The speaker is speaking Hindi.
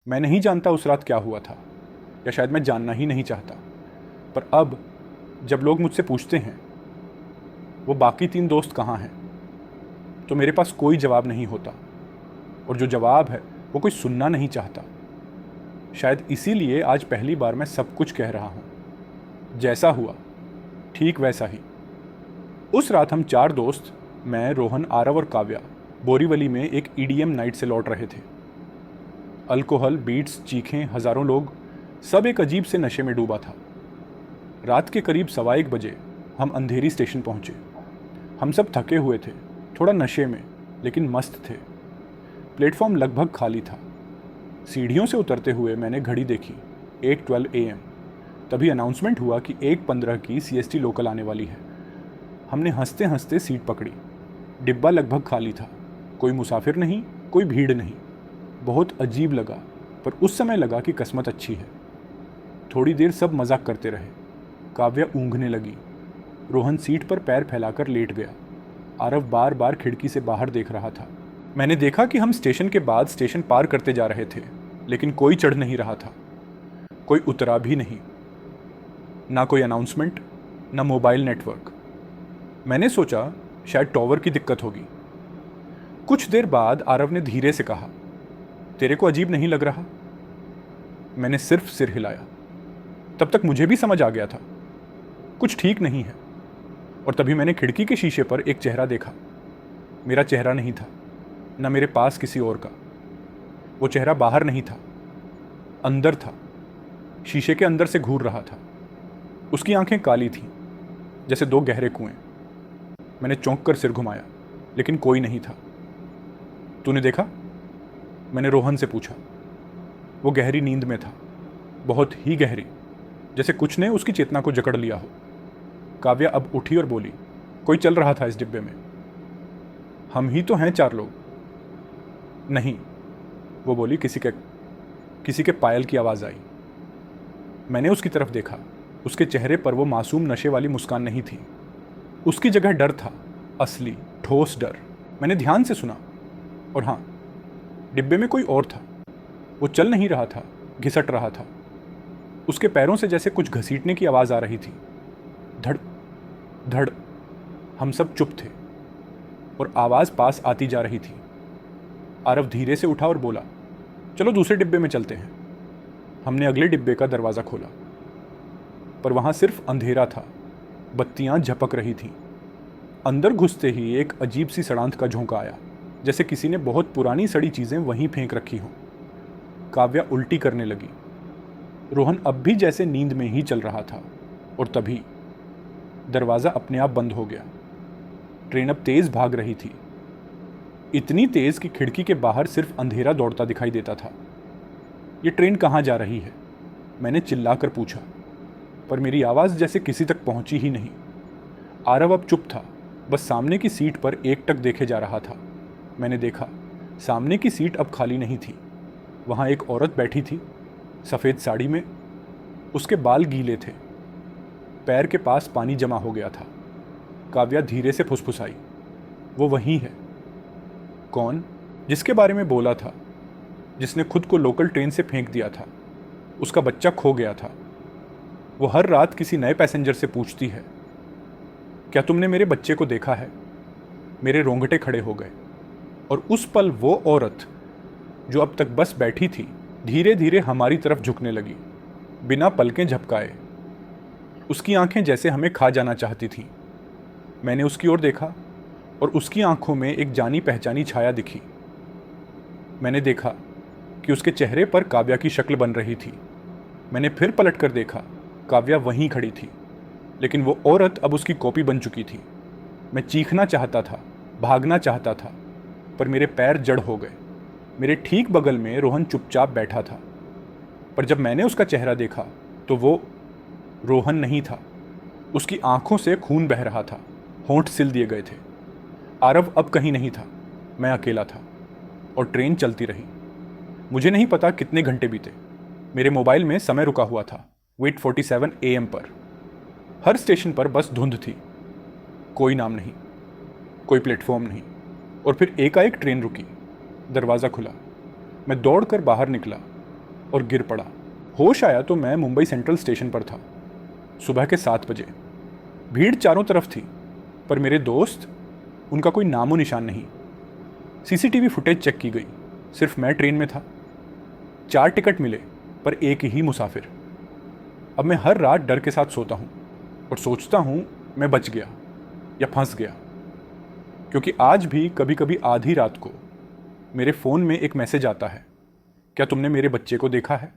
मैं नहीं जानता उस रात क्या हुआ था, या शायद मैं जानना ही नहीं चाहता। पर अब जब लोग मुझसे पूछते हैं वो बाकी 3 दोस्त कहाँ हैं, तो मेरे पास कोई जवाब नहीं होता। और जो जवाब है वो कोई सुनना नहीं चाहता। शायद इसीलिए आज पहली बार मैं सब कुछ कह रहा हूँ। जैसा हुआ ठीक वैसा ही। उस रात हम 4 दोस्त, मैं, रोहन, आरव और काव्या, बोरीवली में एक ईडीएम नाइट से लौट रहे थे। अल्कोहल, बीट्स, चीखें, हजारों लोग, सब एक अजीब से नशे में डूबा था। रात के करीब 1:15 बजे हम अंधेरी स्टेशन पहुंचे। हम सब थके हुए थे, थोड़ा नशे में, लेकिन मस्त थे। प्लेटफॉर्म लगभग खाली था। सीढ़ियों से उतरते हुए मैंने घड़ी देखी, 8:12 AM। तभी अनाउंसमेंट हुआ कि 1:15 की सीएसटी लोकल आने वाली है। हमने हंसते हंसते सीट पकड़ी। डिब्बा लगभग खाली था, कोई मुसाफिर नहीं, कोई भीड़ नहीं। बहुत अजीब लगा, पर उस समय लगा कि किस्मत अच्छी है। थोड़ी देर सब मजाक करते रहे। काव्या ऊँघने लगी। रोहन सीट पर पैर फैलाकर लेट गया। आरव बार बार खिड़की से बाहर देख रहा था। मैंने देखा कि हम स्टेशन के बाद स्टेशन पार करते जा रहे थे, लेकिन कोई चढ़ नहीं रहा था, कोई उतरा भी नहीं। ना कोई अनाउंसमेंट, ना मोबाइल नेटवर्क। मैंने सोचा शायद टॉवर की दिक्कत होगी। कुछ देर बाद आरव ने धीरे से कहा, तेरे को अजीब नहीं लग रहा? मैंने सिर्फ सिर हिलाया। तब तक मुझे भी समझ आ गया था कुछ ठीक नहीं है। और तभी मैंने खिड़की के शीशे पर एक चेहरा देखा। मेरा चेहरा नहीं था, न मेरे पास किसी और का। वो चेहरा बाहर नहीं था, अंदर था। शीशे के अंदर से घूर रहा था। उसकी आंखें काली थीं, जैसे 2 गहरे कुएं। मैंने चौंक कर सिर घुमाया, लेकिन कोई नहीं था। तूने देखा? मैंने रोहन से पूछा। वो गहरी नींद में था, बहुत ही गहरी, जैसे कुछ ने उसकी चेतना को जकड़ लिया हो। काव्या अब उठी और बोली, कोई चल रहा था इस डिब्बे में। हम ही तो हैं 4 लोग। नहीं, वो बोली। किसी के पायल की आवाज़ आई। मैंने उसकी तरफ देखा। उसके चेहरे पर वो मासूम नशे वाली मुस्कान नहीं थी। उसकी जगह डर था, असली ठोस डर। मैंने ध्यान से सुना, और हाँ, डिब्बे में कोई और था। वो चल नहीं रहा था, घिसट रहा था। उसके पैरों से जैसे कुछ घसीटने की आवाज़ आ रही थी। धड़ धड़। हम सब चुप थे, और आवाज़ पास आती जा रही थी। आरव धीरे से उठा और बोला, चलो दूसरे डिब्बे में चलते हैं। हमने अगले डिब्बे का दरवाज़ा खोला, पर वहाँ सिर्फ अंधेरा था। बत्तियाँ झपक रही थीं। अंदर घुसते ही एक अजीब सी सड़ांत का झोंका आया, जैसे किसी ने बहुत पुरानी सड़ी चीज़ें वहीं फेंक रखी हों। काव्या उल्टी करने लगी। रोहन अब भी जैसे नींद में ही चल रहा था। और तभी दरवाज़ा अपने आप बंद हो गया। ट्रेन अब तेज़ भाग रही थी, इतनी तेज़ कि खिड़की के बाहर सिर्फ अंधेरा दौड़ता दिखाई देता था। ये ट्रेन कहाँ जा रही है? मैंने चिल्लाकर पूछा, पर मेरी आवाज़ जैसे किसी तक पहुंची ही नहीं। आरव अब चुप था, बस सामने की सीट पर एकटक देखे जा रहा था। मैंने देखा, सामने की सीट अब खाली नहीं थी। वहाँ एक औरत बैठी थी, सफ़ेद साड़ी में। उसके बाल गीले थे, पैर के पास पानी जमा हो गया था। काव्या धीरे से फुसफुसाई, वो वही है। कौन? जिसके बारे में बोला था, जिसने खुद को लोकल ट्रेन से फेंक दिया था। उसका बच्चा खो गया था। वो हर रात किसी नए पैसेंजर से पूछती है, क्या तुमने मेरे बच्चे को देखा है? मेरे रोंगटे खड़े हो गए। और उस पल वो औरत जो अब तक बस बैठी थी, धीरे धीरे हमारी तरफ झुकने लगी, बिना पलकें झपकाए। उसकी आंखें जैसे हमें खा जाना चाहती थीं। मैंने उसकी ओर देखा, और उसकी आंखों में एक जानी पहचानी छाया दिखी। मैंने देखा कि उसके चेहरे पर काव्या की शक्ल बन रही थी। मैंने फिर पलट कर देखा, काव्या वहीं खड़ी थी, लेकिन वो औरत अब उसकी कॉपी बन चुकी थी। मैं चीखना चाहता था, भागना चाहता था, पर मेरे पैर जड़ हो गए। मेरे ठीक बगल में रोहन चुपचाप बैठा था, पर जब मैंने उसका चेहरा देखा तो वो रोहन नहीं था। उसकी आंखों से खून बह रहा था, होंठ सिल दिए गए थे। आरव अब कहीं नहीं था, मैं अकेला था, और ट्रेन चलती रही। मुझे नहीं पता कितने घंटे बीते। मेरे मोबाइल में समय रुका हुआ था, 8:47 AM पर। हर स्टेशन पर बस धुंध थी, कोई नाम नहीं, कोई प्लेटफॉर्म नहीं। और फिर एकाएक ट्रेन रुकी, दरवाज़ा खुला। मैं दौड़कर बाहर निकला। और गिर पड़ा। होश आया तो मैं मुंबई सेंट्रल स्टेशन पर था, सुबह के 7 बजे। भीड़ चारों तरफ थी, पर मेरे दोस्त, उनका कोई नामो निशान नहीं। सीसीटीवी फुटेज चेक की गई, सिर्फ मैं ट्रेन में था। 4 टिकट मिले, पर एक ही मुसाफिर। अब मैं हर रात डर के साथ सोता हूँ और सोचता हूँ मैं बच गया या फंस गया, क्योंकि आज भी कभी कभी आधी रात को मेरे फ़ोन में एक मैसेज आता है, क्या तुमने मेरे बच्चे को देखा है।